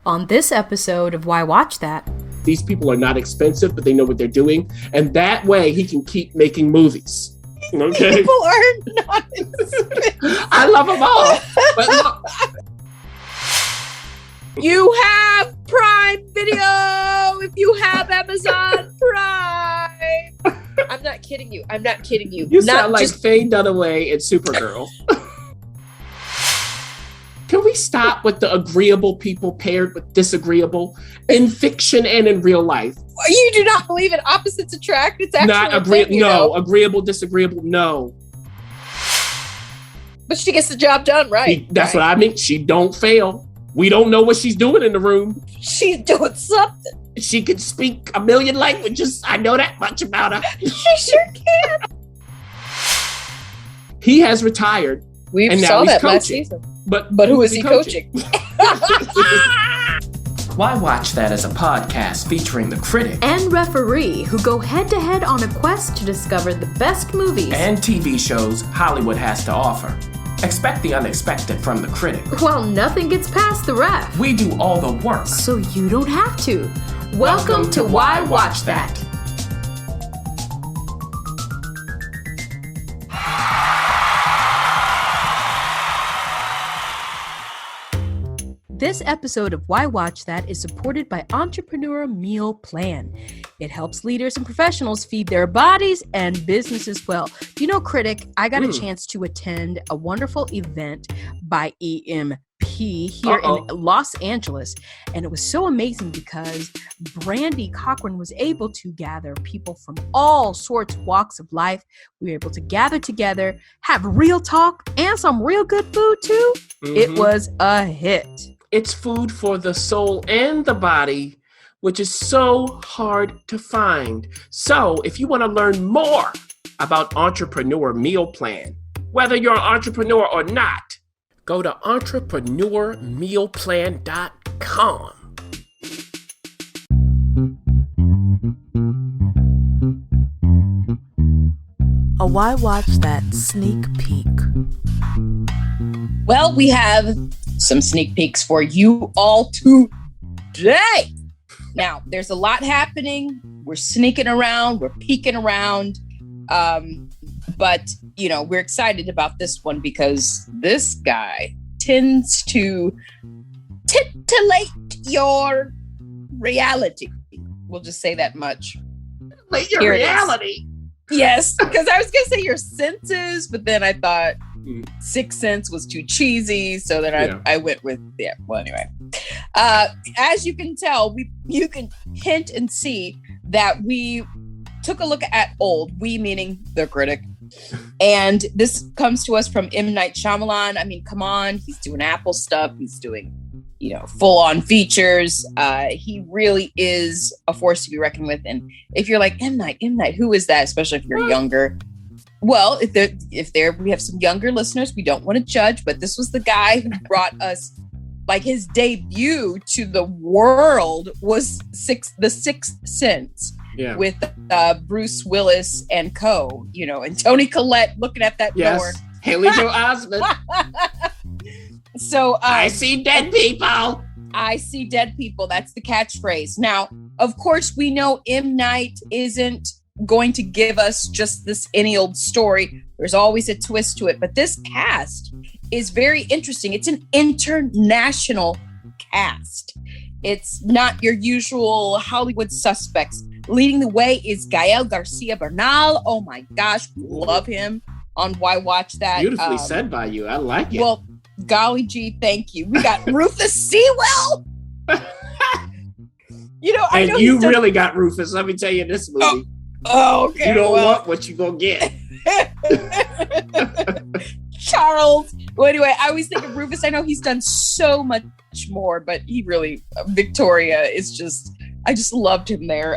On this episode of Why Watch That? These people are not expensive, but they know what they're doing. And that way he can keep making movies. Okay? People are not expensive. I love them all. But look. You have Prime Video if you have Amazon Prime. I'm not kidding you. You sound like Faye Dunaway and Supergirl. Can we stop with the agreeable people paired with disagreeable in fiction and in real life? You do not believe in opposites attract? It's actually not agreeable. No, agreeable, disagreeable. No. But she gets the job done, right? That's what I mean. She don't fail. We don't know what she's doing in the room. She's doing something. She can speak a million languages. I know that much about her. She sure can. He has retired. We saw that last season. But who is he coaching? Why Watch That is a podcast featuring the critic and referee who go head-to-head on a quest to discover the best movies and TV shows Hollywood has to offer. Expect the unexpected from the critic. While nothing gets past the ref. We do all the work. So you don't have to. Welcome to Why Watch That. This episode of Why Watch That is supported by Entrepreneur Meal Plan. It helps leaders and professionals feed their bodies and businesses well. You know, critic, I got a chance to attend a wonderful event by EMP here in Los Angeles. And it was so amazing because Brandy Cochran was able to gather people from all sorts of walks of life. We were able to gather together, have real talk, and some real good food too. Mm-hmm. It was a hit. It's food for the soul and the body, which is so hard to find. So if you want to learn more about Entrepreneur Meal Plan, whether you're an entrepreneur or not, go to entrepreneurmealplan.com. A Why Watch That sneak peek. Well, we have some sneak peeks for you all today. Now, there's a lot happening. We're sneaking around. We're peeking around. But, you know, we're excited about this one because this guy tends to titillate your reality. We'll just say that much. Titillate your reality? Yes, because I was going to say your senses, but then I thought Sixth Sense was too cheesy, so then I went with well, anyway, as you can tell, you can hint and see that we took a look at old, we meaning the critic, and this comes to us from M. Night Shyamalan. I mean, come on, he's doing Apple stuff, he's doing full-on features. He really is a force to be reckoned with. And if you're like M. Night, who is that? Especially if you're younger. Well, if we have some younger listeners, we don't want to judge, but this was the guy who brought us, like, his debut to the world was The Sixth Sense with Bruce Willis and co, and Toni Collette looking at that door. Haley Joel Osment. So I see dead people. I see dead people. That's the catchphrase. Now, of course, we know M. Night isn't going to give us just this any old story. There's always a twist to it. But this cast is very interesting. It's an international cast. It's not your usual Hollywood suspects. Leading the way is Gael García Bernal. Oh my gosh, love him on Why Watch That. Beautifully said by you. I like it. Well, golly gee, thank you. We got Rufus Sewell. I know you really got Rufus. Let me tell you this movie. Oh, okay. You don't want what you gonna get. Charles. Well, anyway, I always think of Rufus. I know he's done so much more, but he really, Victoria is I just loved him there.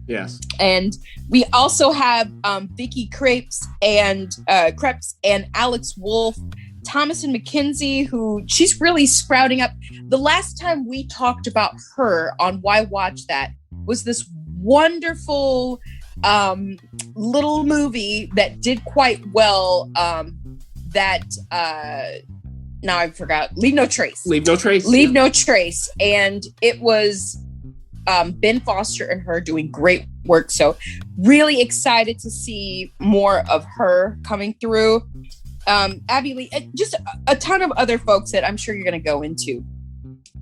Yes. And we also have Vicky Krieps and Alex Wolff, Thomasin McKenzie, who she's really sprouting up. The last time we talked about her on Why Watch That was this wonderful little movie that did quite well that now I forgot. Leave No Trace. Leave No Trace. Leave No Trace. And it was Ben Foster and her doing great work. So really excited to see more of her coming through. Abbey Lee, just a ton of other folks that I'm sure you're going to go into.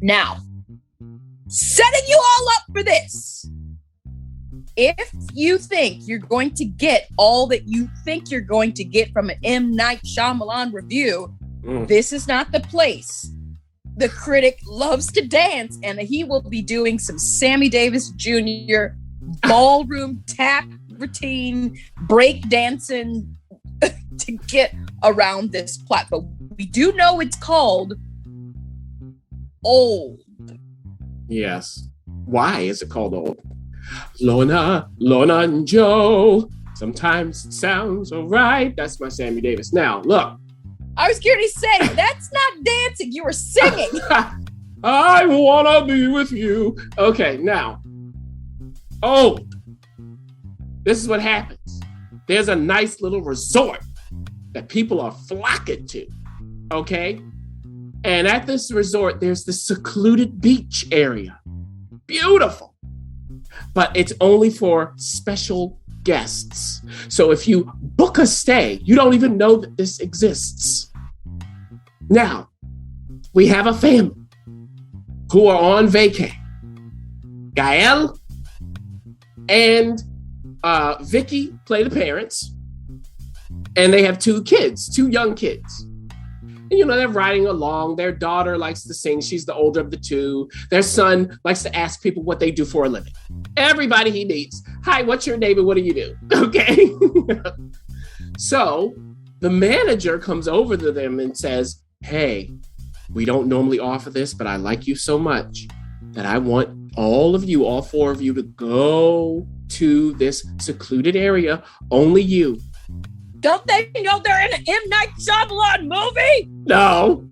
Now, setting you all up for this. If you think you're going to get all that you think you're going to get from an M. Night Shyamalan review, this is not the place. The critic loves to dance, and he will be doing some Sammy Davis Jr. ballroom tap routine, break dancing to get around this plot. But we do know it's called Old. Yes. Why is it called Old? Lorna and Joe. Sometimes it sounds alright. That's my Sammy Davis. Now, look. I was going to say, that's not dancing. You were singing. I wanna be with you. Okay, now. Old. This is what happens. There's a nice little resort that people are flocking to. Okay? And at this resort, there's the secluded beach area. Beautiful. But it's only for special guests. So if you book a stay, you don't even know that this exists. Now, we have a family who are on vacay. Gael and Vicky play the parents. And they have two young kids. And, they're riding along. Their daughter likes to sing. She's the older of the two. Their son likes to ask people what they do for a living. Everybody he meets, hi, what's your name and what do you do? Okay. So the manager comes over to them and says, hey, we don't normally offer this, but I like you so much that I want all four of you to go to this secluded area. Only you. Don't they know they're in an M. Night Shyamalan movie? No.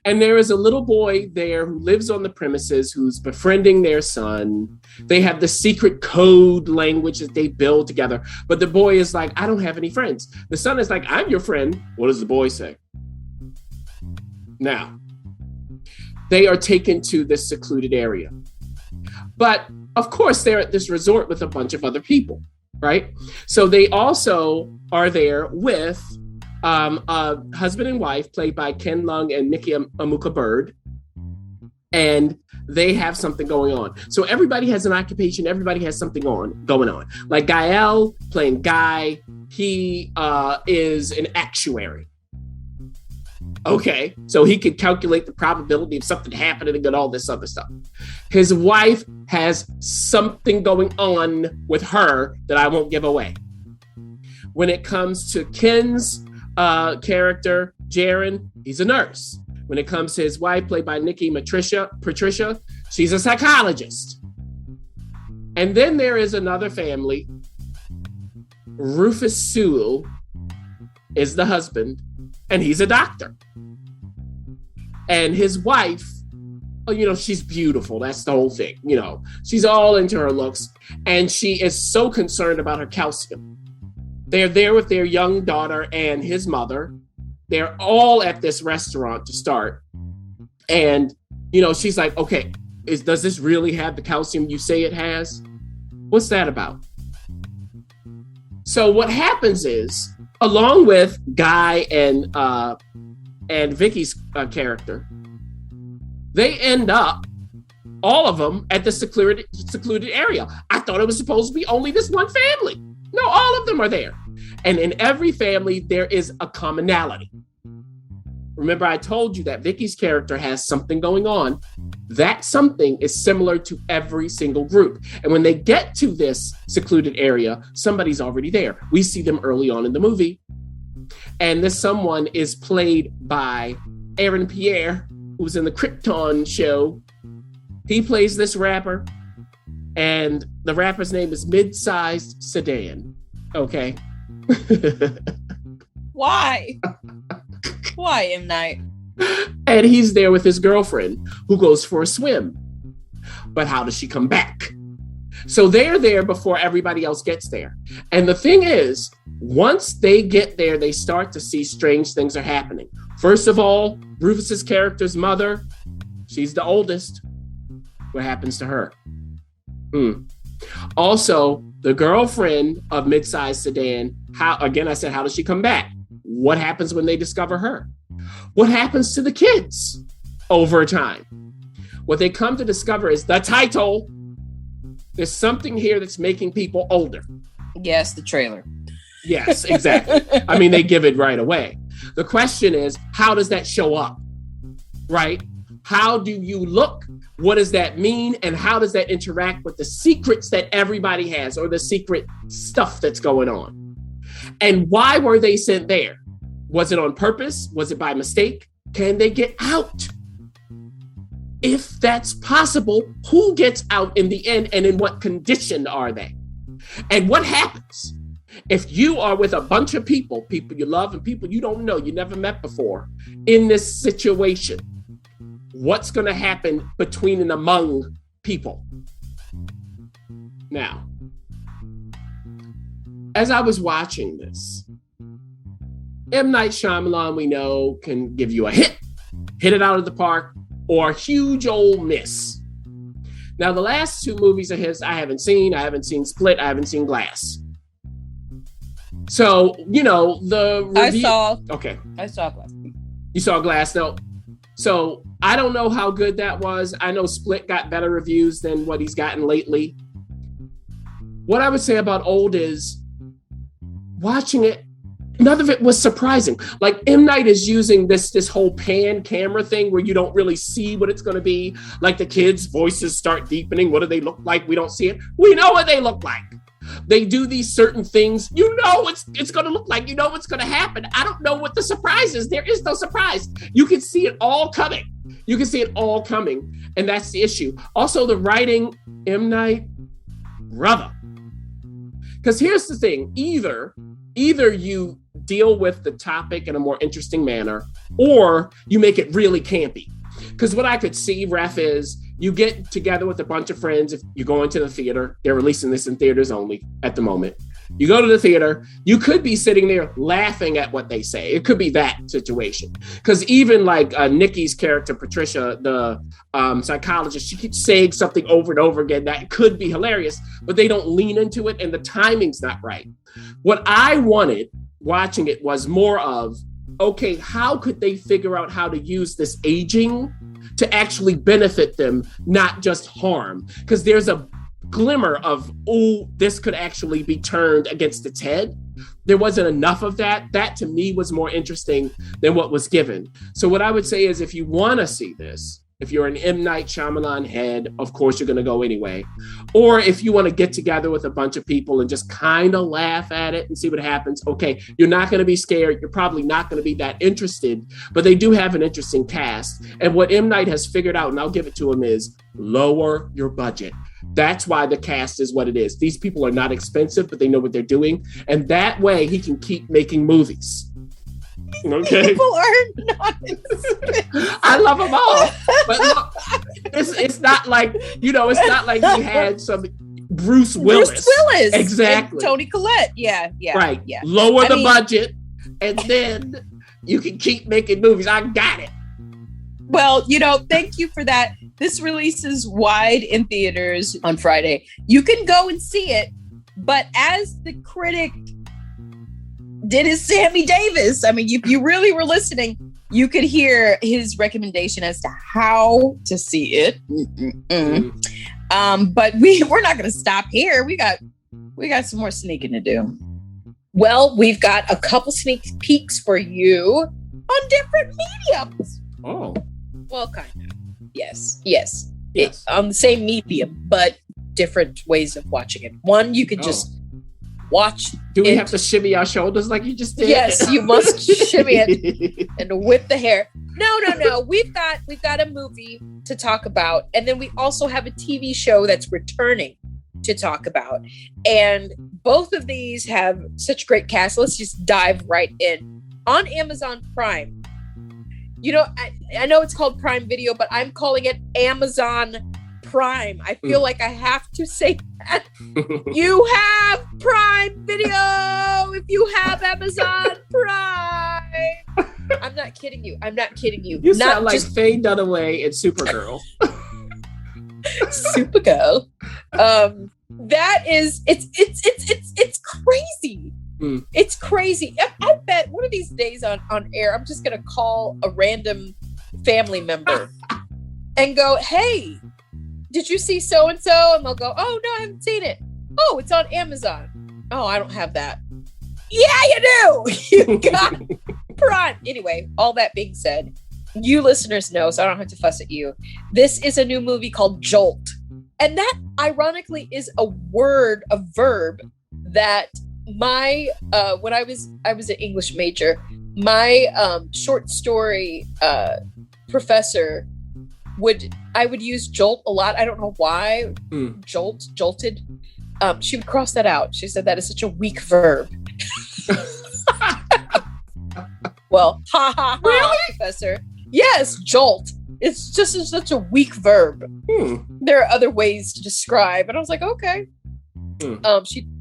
And there is a little boy there who lives on the premises who's befriending their son. They have the secret code language that they build together. But the boy is like, I don't have any friends. The son is like, I'm your friend. What does the boy say? Now, they are taken to this secluded area. But of course, they're at this resort with a bunch of other people. Right? So they also are there with a husband and wife played by Ken Leung and Nikki Amuka-Bird. And they have something going on. So everybody has an occupation. Everybody has something going on. Like Gael playing Guy. He is an actuary. Okay, so he could calculate the probability of something happening and all this other stuff. His wife has something going on with her that I won't give away. When it comes to Ken's character, Jaron, he's a nurse. When it comes to his wife, played by Nikki Patricia, she's a psychologist. And then there is another family. Rufus Sewell is the husband, and he's a doctor. And his wife, she's beautiful. That's the whole thing. She's all into her looks. And she is so concerned about her calcium. They're there with their young daughter and his mother. They're all at this restaurant to start. And, she's like, okay, does this really have the calcium you say it has? What's that about? So what happens is, along with Guy and Vicky's character, they end up, all of them, at the secluded area. I thought it was supposed to be only this one family. No, all of them are there. And in every family, there is a commonality. Remember, I told you that Vicky's character has something going on. That something is similar to every single group. And when they get to this secluded area, somebody's already there. We see them early on in the movie. And this someone is played by Pierre, who's in the Krypton show. He plays this rapper, and the rapper's name is Mid-Sized Sedan. Okay. Why? Why, M. Night? And he's there with his girlfriend, who goes for a swim. But how does she come back? So they're there before everybody else gets there. And the thing is, once they get there, they start to see strange things are happening. First of all, Rufus's character's mother, she's the oldest. What happens to her? Also, the girlfriend of mid-sized sedan, how does she come back? What happens when they discover her? What happens to the kids over time? What they come to discover is the title. There's something here that's making people older. Yes, the trailer. Yes, exactly. I mean, they give it right away. The question is, how does that show up? Right? How do you look? What does that mean? And how does that interact with the secrets that everybody has or the secret stuff that's going on? And why were they sent there? Was it on purpose? Was it by mistake? Can they get out? If that's possible, who gets out in the end and in what condition are they? And what happens if you are with a bunch of people you love and people you don't know, you never met before, in this situation? What's going to happen between and among people? Now, as I was watching this, M. Night Shyamalan, we know, can give you a hit it out of the park, or a huge old miss. Now, the last two movies of his I haven't seen. I haven't seen Split. I haven't seen Glass. So, the review... I saw Glass. You saw Glass, though? So, I don't know how good that was. I know Split got better reviews than what he's gotten lately. What I would say about Old is, watching it, none of it was surprising. Like, M. Night is using this whole pan camera thing where you don't really see what it's going to be. Like, the kids' voices start deepening. What do they look like? We don't see it. We know what they look like. They do these certain things. You know it's going to look like. You know what's going to happen. I don't know what the surprise is. There is no surprise. You can see it all coming. And that's the issue. Also, the writing, M. Night, brother. Because here's the thing. Either you deal with the topic in a more interesting manner, or you make it really campy. Because what I could see, Ref, is you get together with a bunch of friends. If you go into the theater, they're releasing this in theaters only at the moment. You go to the theater, you could be sitting there laughing at what they say. It could be that situation. Because even like Nikki's character, Patricia, the psychologist, she keeps saying something over and over again that could be hilarious, but they don't lean into it and the timing's not right. What I wanted watching it was more of, okay, how could they figure out how to use this aging to actually benefit them, not just harm? Because there's a glimmer of, this could actually be turned against its head. There wasn't enough of that. That to me was more interesting than what was given. So what I would say is, if you want to see this, if you're an M. Night Shyamalan head, of course you're going to go anyway. Or if you want to get together with a bunch of people and just kind of laugh at it and see what happens, okay, you're not going to be scared. You're probably not going to be that interested, but they do have an interesting cast. And what M. Night has figured out, and I'll give it to him, is lower your budget. That's why the cast is what it is. These people are not expensive, but they know what they're doing. And that way he can keep making movies. Okay. People are not. I love them all, but look, it's not like it's not like he had some Bruce Willis, exactly, Tony Collette, yeah, right, yeah. Lower the budget, and then you can keep making movies. I got it. Well, thank you for that. This releases wide in theaters on Friday. You can go and see it, but as the critic did his Sammy Davis. I mean, if you really were listening, you could hear his recommendation as to how to see it. But we're not going to stop here. We got some more sneaking to do. Well, we've got a couple sneak peeks for you on different mediums. Oh, well, kind of. Yes. On the same medium, but different ways of watching it. One, you could just watch. Do we have to shimmy our shoulders like you just did? Yes, you must shimmy it and whip the hair. No. We've got a movie to talk about, and then we also have a TV show that's returning to talk about. And both of these have such great cast. Let's just dive right in. On Amazon Prime. I know it's called Prime Video, but I'm calling it Amazon Prime. I feel like I have to say that. You have Prime Video if you have Amazon Prime. I'm not kidding you. You sound like Faye Dunaway and Supergirl. Supergirl. That is, it's crazy. It's crazy. I bet one of these days on air, I'm just gonna call a random family member and go, "Hey, did you see so and so?" And they'll go, "Oh no, I haven't seen it. Oh, it's on Amazon. Oh, I don't have that." Yeah, you do. You got Prime. Anyway, all that being said, you listeners know, so I don't have to fuss at you. This is a new movie called Jolt. And that ironically is a verb that my when I was an English major, my short story professor I would use jolt a lot. I don't know why. Jolted. She would cross that out. She said that is such a weak verb. Well, really? Professor. Yes, jolt. It's just such a weak verb. There are other ways to describe. And I was like, okay.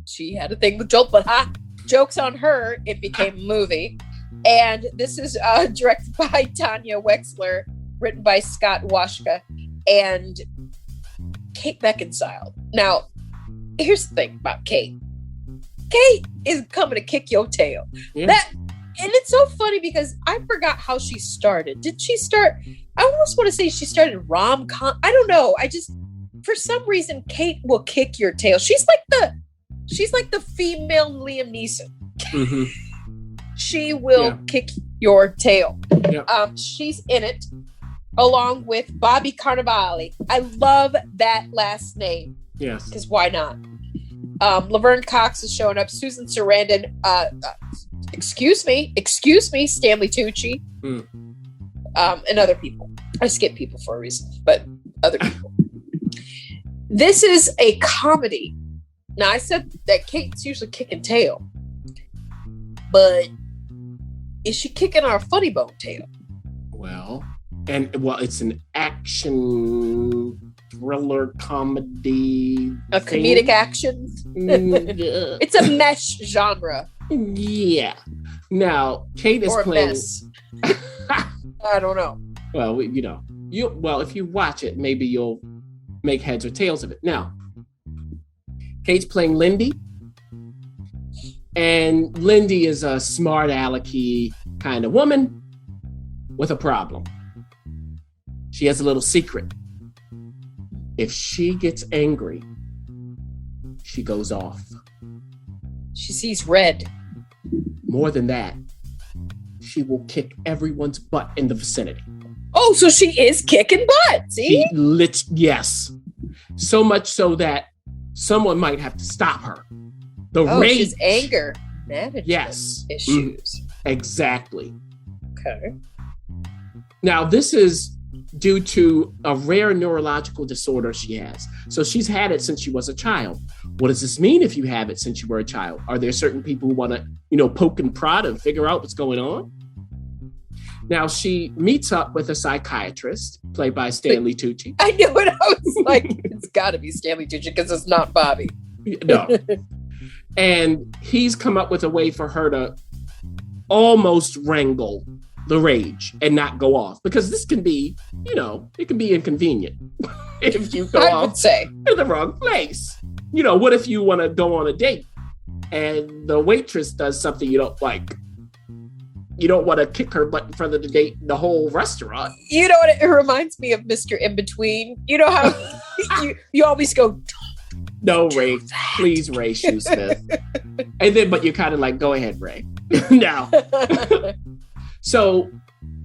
She had a thing with Jolt, but joke's on her. It became a movie. And this is directed by Tanya Wexler, written by Scott Washka, and Kate Beckinsale. Now, here's the thing about Kate. Kate is coming to kick your tail. Yeah. And it's so funny because I forgot how she started. Did she start? I almost want to say she started rom-com. I don't know. For some reason, Kate will kick your tail. She's like the female Liam Neeson. Mm-hmm. She will kick your tail. Yeah. She's in it along with Bobby Cannavale. I love that last name. Yes. Because why not? Laverne Cox is showing up. Susan Sarandon. Excuse me, Stanley Tucci, and other people. I skip people for a reason, but other people. This is a comedy. Now, I said that Kate's usually kicking tail, but is she kicking our funny bone tail? Well, it's an action thriller comedy. A comedic action. It's a mesh genre. Yeah. Now, Kate is playing. I don't know. Well, if you watch it, maybe you'll make heads or tails of it. Now, Kate's playing Lindy, and Lindy is a smart alecky kind of woman with a problem. She has a little secret. If she gets angry, she goes off. She sees red. More than that, she will kick everyone's butt in the vicinity. Oh, so she is kicking butt, see? Yes. So much so that someone might have to stop her. The rage. She's anger management issues. Exactly. Okay. Now, this is due to a rare neurological disorder she has. So she's had it since she was a child. What does this mean if you have it since you were a child? Are there certain people who want to, poke and prod and figure out what's going on? Now, she meets up with a psychiatrist, played by Stanley Tucci. I knew it. I was like, it's got to be Stanley Tucci because it's not Bobby. No. And he's come up with a way for her to almost wrangle the rage and not go off, because this can be, it can be inconvenient if you go off in the wrong place. What if you want to go on a date and the waitress does something you don't like? You don't want to kick her butt in front of the whole restaurant. You know what? It reminds me of Mr. In Between. You know how you always go, no, Ray, please, Ray Shoesmith. And then, but you're kind of like, go ahead, Ray. Now. So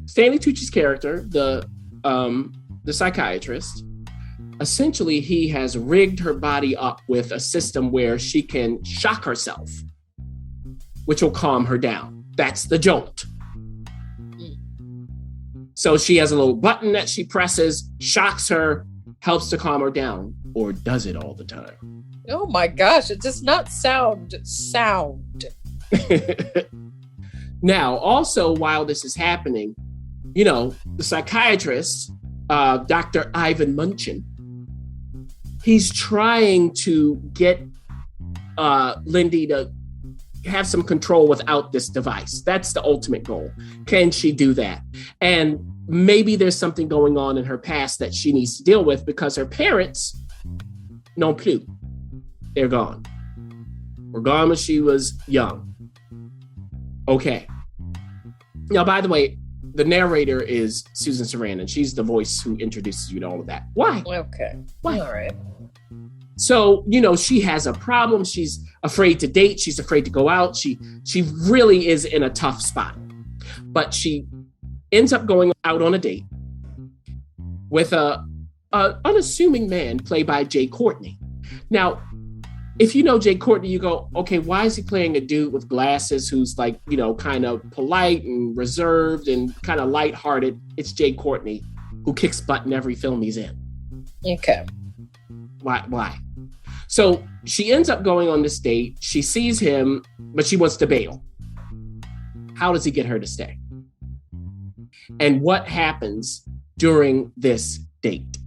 Stanley Tucci's character, the psychiatrist, essentially he has rigged her body up with a system where she can shock herself, which will calm her down. That's the jolt. So she has a little button that she presses, shocks her, helps to calm her down, or does it all the time. Oh my gosh, it does not sound sound. Now, also, while this is happening, the psychiatrist, Dr. Ivan Munchin, he's trying to get Lindy to have some control without this device. That's the ultimate goal. Can she do that? And maybe there's something going on in her past that she needs to deal with because her parents, non plus, they're gone. Were gone when she was young. Okay. Now, by the way, the narrator is Susan Sarandon. She's the voice who introduces you to all of that. Why? Okay. Why? All right. So, she has a problem. She's afraid to date. She's afraid to go out. She really is in a tough spot. But she ends up going out on a date with a unassuming man played by Jai Courtney. Now, if you know Jai Courtney, you go, okay, why is he playing a dude with glasses who's like, kind of polite and reserved and kind of lighthearted? It's Jai Courtney, who kicks butt in every film he's in. Okay. Why? So she ends up going on this date. She sees him, but she wants to bail. How does he get her to stay? And what happens during this date?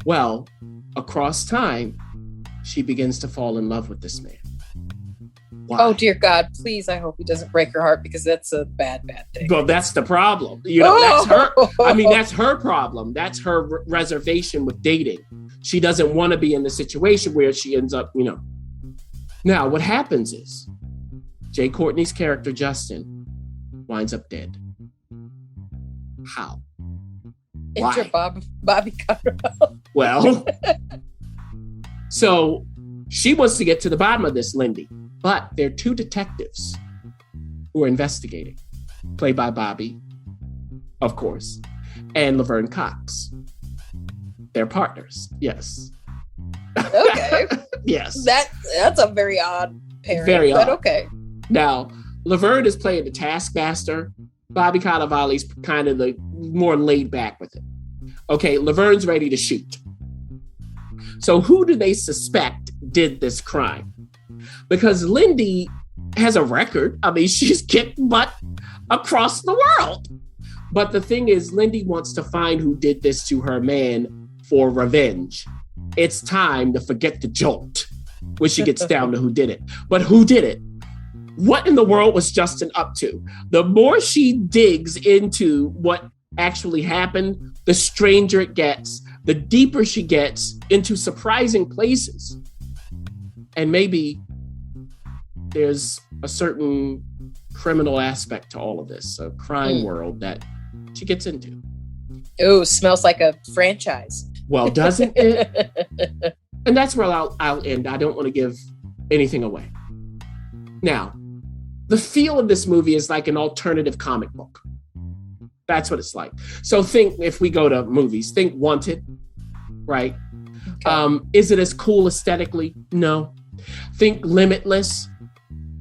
Well, across time, she begins to fall in love with this man. Why? Oh, dear God, please, I hope he doesn't break her heart because that's a bad thing. Well, that's the problem. That's her. I mean, that's her problem. That's her reservation with dating. She doesn't want to be in the situation where she ends up, Now, what happens is Jai Courtney's character, Justin, winds up dead. How? Enter Bobby Cottrell. Well, so she wants to get to the bottom of this, Lindy. But there are two detectives who are investigating, played by Bobby, of course, and Laverne Cox. They're partners, yes. Okay. Yes. That's a very odd pairing, very but odd. Okay. Now, Laverne is playing the taskmaster. Bobby Cannavale's kind of the more laid back with it. Okay, Laverne's ready to shoot. So who do they suspect did this crime? Because Lindy has a record. I mean, she's kicked butt across the world. But the thing is, Lindy wants to find who did this to her man for revenge. It's time to forget the Jolt when she gets down to who did it. But who did it? What in the world was Justin up to? The more she digs into what actually happened, the stranger it gets, the deeper she gets into surprising places. And maybe there's a certain criminal aspect to all of this, a crime world that she gets into. Ooh, smells like a franchise. Well, doesn't it? And that's where I'll end. I don't want to give anything away. Now, the feel of this movie is like an alternative comic book. That's what it's like. So think, if we go to movies, think Wanted, right? Okay. Is it as cool aesthetically? No. Think Limitless.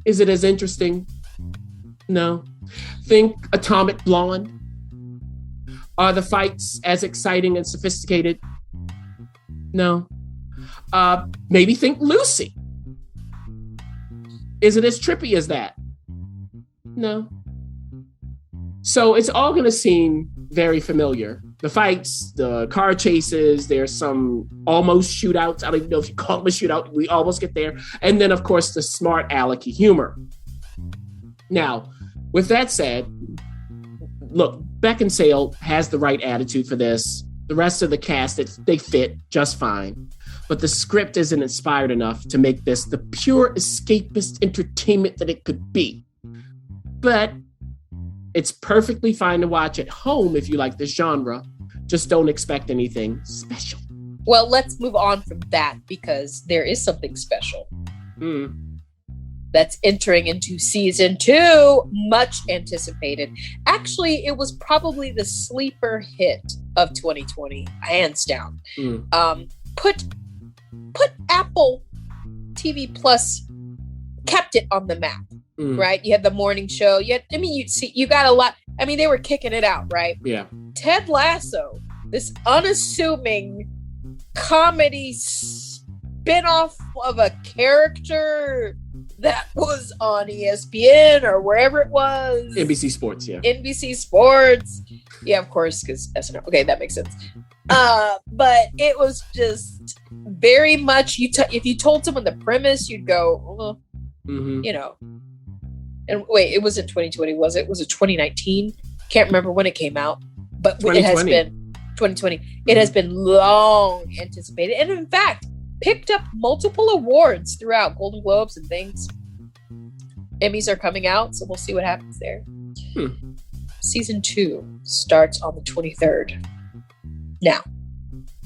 Is it as interesting? No. Think Atomic Blonde. Are the fights as exciting and sophisticated? No. Maybe think Lucy. Is it as trippy as that? No. So it's all going to seem very familiar. The fights, the car chases, there's some almost shootouts. I don't even know if you call them a shootout. We almost get there. And then, of course, the smart alecky humor. Now, with that said, look, Beckinsale has the right attitude for this. The rest of the cast, they fit just fine. But the script isn't inspired enough to make this the pure escapist entertainment that it could be. But it's perfectly fine to watch at home if you like this genre. Just don't expect anything special. Well, let's move on from that because there is something special. That's entering into season 2, much anticipated. Actually, it was probably the sleeper hit of 2020, hands down. Put Apple TV Plus, kept it on the map, right? You had the morning show. You got a lot. I mean, they were kicking it out, right? Yeah. Ted Lasso, this unassuming comedy spin-off of a character that was on ESPN or wherever it was. NBC Sports, yeah. NBC Sports. Yeah, of course, because SNL. Okay, that makes sense. But it was just very much, if you told someone the premise, you'd go, well, you know. And wait, it was in 2020, was it? Was it 2019? Can't remember when it came out, but it has been 2020. It has been long anticipated, and in fact, picked up multiple awards throughout, Golden Globes and things. Emmys are coming out, so we'll see what happens there. Season 2 starts on the 23rd. Now,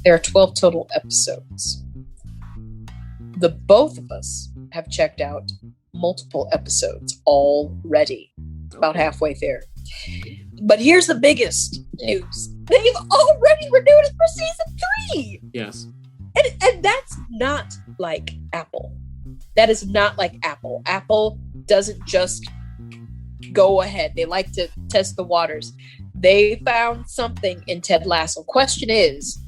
there are 12 total episodes. The both of us have checked out multiple episodes already, about halfway there. But here's the biggest news. They've already renewed it for season 3. Yes. And that's not like Apple. That is not like Apple. Apple doesn't just go ahead. They like to test the waters. They found something in Ted Lasso. Question is,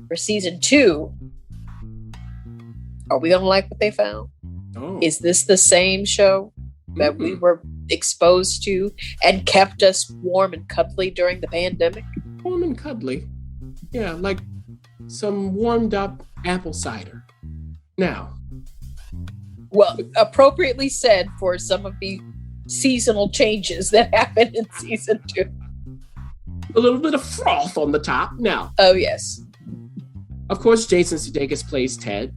for season 2, are we going to like what they found? Oh. Is this the same show that we were exposed to and kept us warm and cuddly during the pandemic? Warm and cuddly? Yeah, like some warmed up apple cider. Now. Well, appropriately said for some of the seasonal changes that happened in season 2. A little bit of froth on the top. Now. Oh, yes. Of course, Jason Sudeikis plays Ted.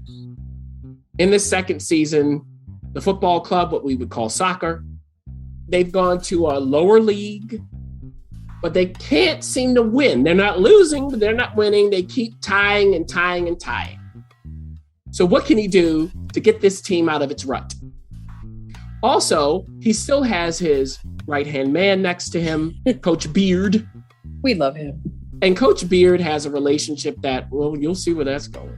In the second season, the football club, what we would call soccer, they've gone to a lower league, but they can't seem to win. They're not losing, but they're not winning. They keep tying and tying and tying. So what can he do to get this team out of its rut? Also, he still has his right-hand man next to him, Coach Beard. We love him. And Coach Beard has a relationship that, well, you'll see where that's going.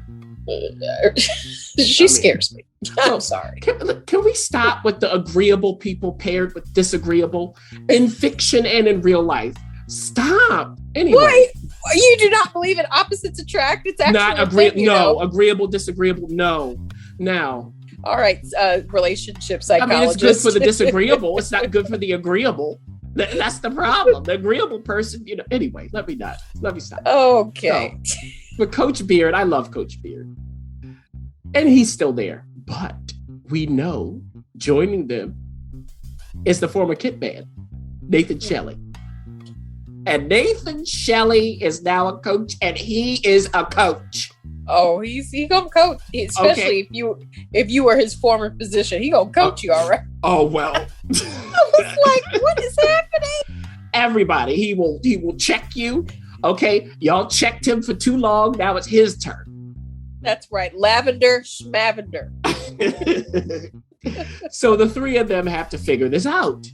She scares me. I'm sorry. Can we stop with the agreeable people paired with disagreeable in fiction and in real life? Stop. Anyway. Why? You do not believe in opposites attract? It's actually not agreeable. No, agreeable, disagreeable. No. Now. All right, relationship psychologist. I mean, it's good for the disagreeable. It's not good for the agreeable. That's the problem. The agreeable person, you know. Anyway, let me stop. Okay. So, but Coach Beard, I love Coach Beard. And he's still there. But we know joining them is the former Kit Man, Nathan Shelley. And Nathan Shelley is now a coach, and he is a coach. Oh, he gonna coach, especially if you were his former position. He gonna coach you, all right? Oh well. I was like, what is happening? Everybody, he will check you. Okay, y'all checked him for too long. Now it's his turn. That's right, Lavender Schmavender. So the three of them have to figure this out.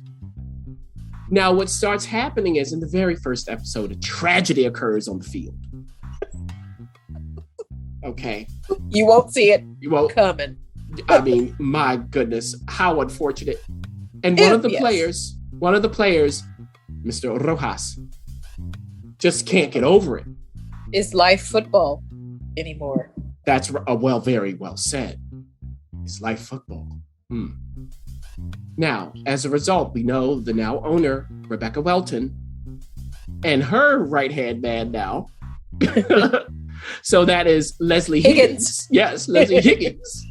Now, what starts happening is in the very first episode, a tragedy occurs on the field. Okay. You won't see it. You won't coming. I mean, my goodness, how unfortunate. And one of the players, Mr. Rojas, just can't get over it. Is life football anymore? That's very well said. It's life football. Now, as a result, we know the now owner, Rebecca Welton, and her right-hand man now. So that is Leslie Higgins. Yes, Leslie Higgins.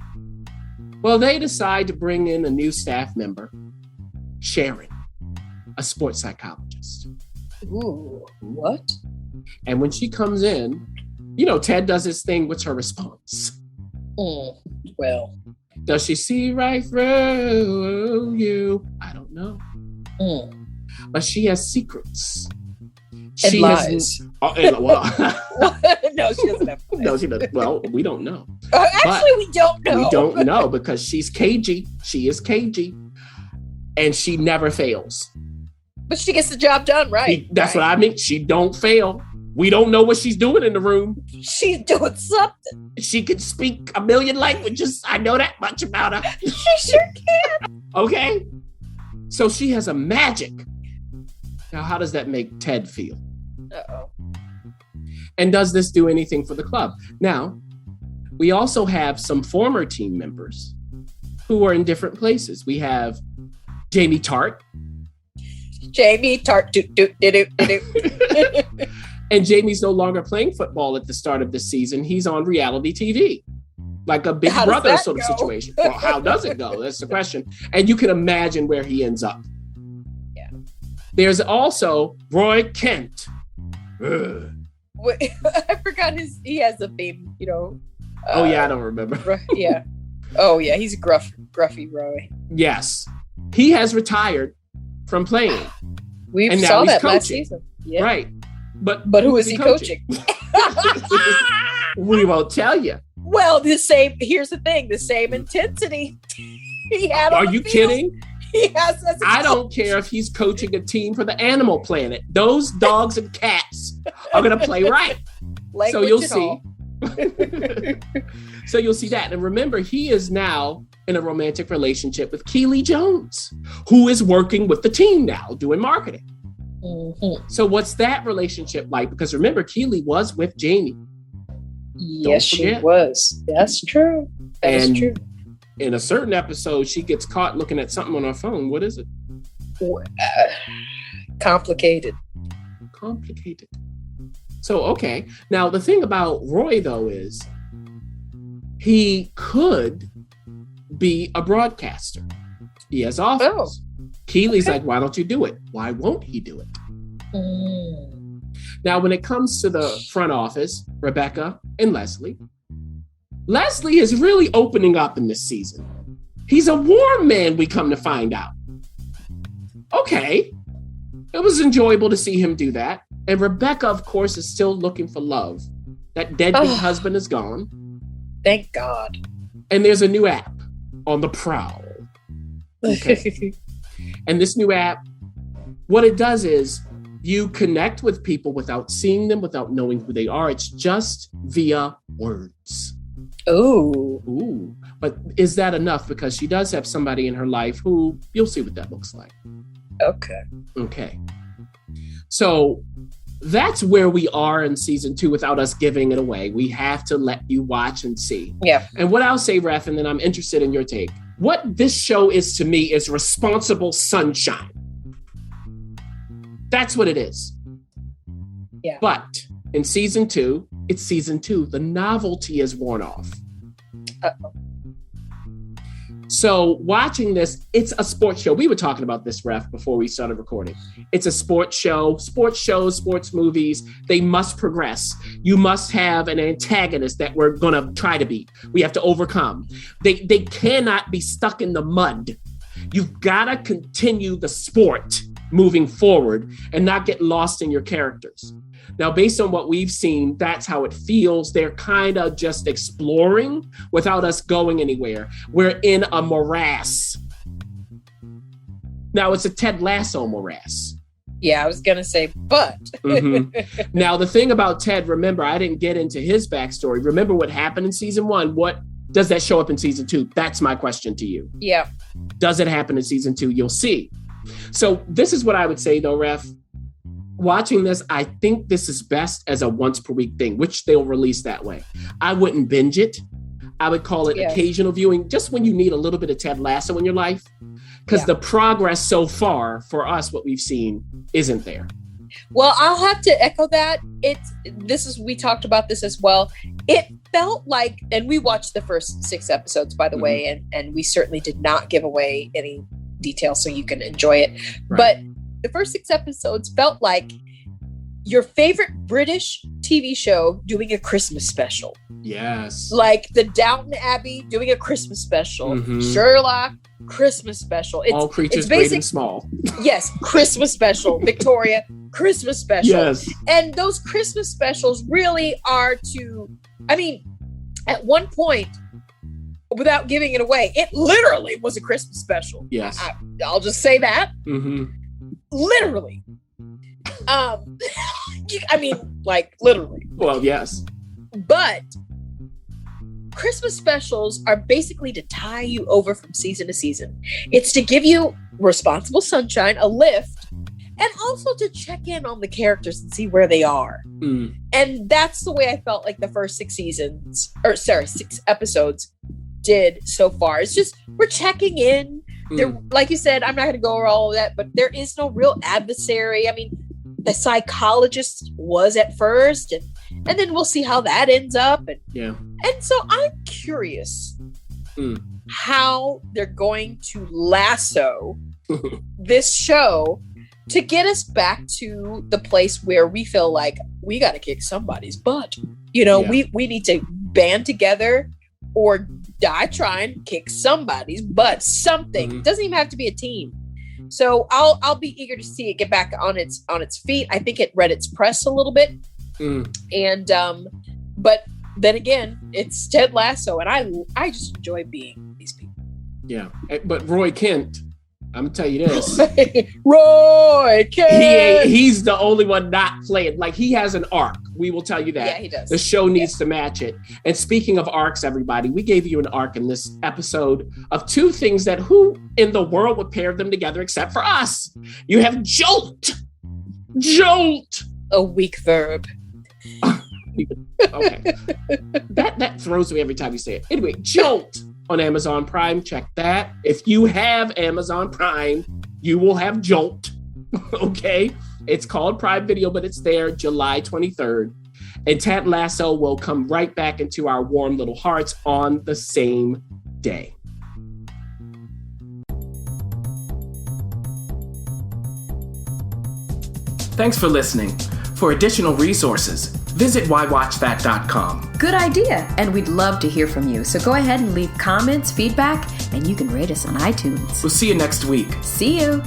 Well, they decide to bring in a new staff member, Sharon, a sports psychologist. Ooh, what? And when she comes in, you know, Ted does his thing. What's her response? Well. Does she see right through you? I don't know. But she has secrets. She lies. No, she doesn't have. No, she doesn't. Well, we don't know. Actually, we don't know. We don't know because she's cagey. She is cagey. And she never fails. But she gets the job done, right? That's what I mean. She don't fail. We don't know what she's doing in the room. She's doing something. She can speak a million languages. I know that much about her. She sure can. Okay. So she has a magic. Now, how does that make Ted feel? Uh-oh. And does this do anything for the club? Now, we also have some former team members who are in different places. We have Jamie Tart. And Jamie's no longer playing football at the start of this season. He's on reality TV, like a Big Brother sort of situation. Well, how does it go? That's the question. And you can imagine where he ends up. Yeah. There's also Roy Kent. Wait, I forgot he has a theme, you know. I don't remember. Yeah. Oh, yeah. He's gruffy Roy. Yes. He has retired from playing. We saw that last season. Yeah. Right. But who is he coaching? We won't tell you. Well, here's the thing, the same intensity he had on Are the you field. Kidding? He has as a I don't care if he's coaching a team for the Animal Planet. Those dogs and cats are going to play right. So you'll see. So you'll see that. And remember, he is now in a romantic relationship with Keely Jones, who is working with the team now, doing marketing. Mm-hmm. So what's that relationship like? Because remember, Keely was with Jamie. Yes, she was. That's true. That's true. In a certain episode, she gets caught looking at something on her phone. What is it? Complicated. So, okay. Now, the thing about Roy, though, is he could be a broadcaster. He has offers. Oh, Keely's like, why don't you do it? Why won't he do it? Now, when it comes to the front office, Rebecca and Leslie is really opening up in this season. He's a warm man, we come to find out. Okay. It was enjoyable to see him do that. And Rebecca, of course, is still looking for love. That deadbeat husband is gone. Thank God. And there's a new app on the prowl. Okay. And this new app, what it does is you connect with people without seeing them, without knowing who they are. It's just via words. Ooh. But is that enough? Because she does have somebody in her life who you'll see what that looks like. Okay. So that's where we are in season 2 without us giving it away. We have to let you watch and see. Yeah. And what I'll say, Ref, and then I'm interested in your take. What this show is to me is responsible sunshine. That's what it is. Yeah. But in season 2, it's season 2. The novelty is worn off. Uh-oh. So watching this, it's a sports show. We were talking about this, Ref, before we started recording. It's a sports show. Sports shows, sports movies, they must progress. You must have an antagonist that we're going to try to beat. We have to overcome. They cannot be stuck in the mud. You've got to continue the sport moving forward and not get lost in your characters. Now, based on what we've seen, that's how it feels. They're kind of just exploring without us going anywhere. We're in a morass. Now, it's a Ted Lasso morass. Yeah, I was going to say, but. Mm-hmm. Now, the thing about Ted, remember, I didn't get into his backstory. Remember what happened in season 1? What does that show up in season 2? That's my question to you. Yeah. Does it happen in season 2? You'll see. So this is what I would say, though, Ref. Watching this, I think this is best as a once per week thing, which they'll release that way. I wouldn't binge it. I would call it occasional viewing, just when you need a little bit of Ted Lasso in your life. Because the progress so far for us, what we've seen, isn't there. Well, I'll have to echo that. We talked about this as well. It felt like, and we watched the first 6 episodes, by the way, and we certainly did not give away any details so you can enjoy it. Right. But the first 6 episodes felt like your favorite British TV show doing a Christmas special. Yes. Like the Downton Abbey doing a Christmas special. Mm-hmm. Sherlock, Christmas special. All creatures great and small. Yes, Christmas special. Victoria, Christmas special. Yes. And those Christmas specials really are at one point, without giving it away, it literally was a Christmas special. Yes. I'll just say that. Mm-hmm. Literally. Literally. Well, yes. But Christmas specials are basically to tie you over from season to season. It's to give you responsible sunshine, a lift, and also to check in on the characters and see where they are. And that's the way I felt like the first 6 episodes did so far. It's just, we're checking in. There, like you said, I'm not going to go over all of that, but there is no real adversary. I mean, the psychologist was at first, and then we'll see how that ends up. And so I'm curious how they're going to lasso this show to get us back to the place where we feel like we got to kick somebody's butt. We need to band together or die trying, kick somebody's butt. Something doesn't even have to be a team. So I'll be eager to see it get back on its feet. I think it read its press a little bit, and but then again, it's Ted Lasso, and I just enjoy being these people. Yeah, but Roy Kent, I'm gonna tell you this. Roy Kent. He's the only one not playing. Like, he has an arc. We will tell you that. Yeah, he does. The show needs to match it. And speaking of arcs, everybody, we gave you an arc in this episode of two things that who in the world would pair them together except for us? You have Jolt. Jolt. A weak verb. Okay. That throws me every time you say it. Anyway, Jolt on Amazon Prime. Check that. If you have Amazon Prime, you will have Jolt. Okay. It's called Prime Video, but it's there July 23rd. And Ted Lasso will come right back into our warm little hearts on the same day. Thanks for listening. For additional resources, visit whywatchthat.com. Good idea, and we'd love to hear from you. So go ahead and leave comments, feedback, and you can rate us on iTunes. We'll see you next week. See you.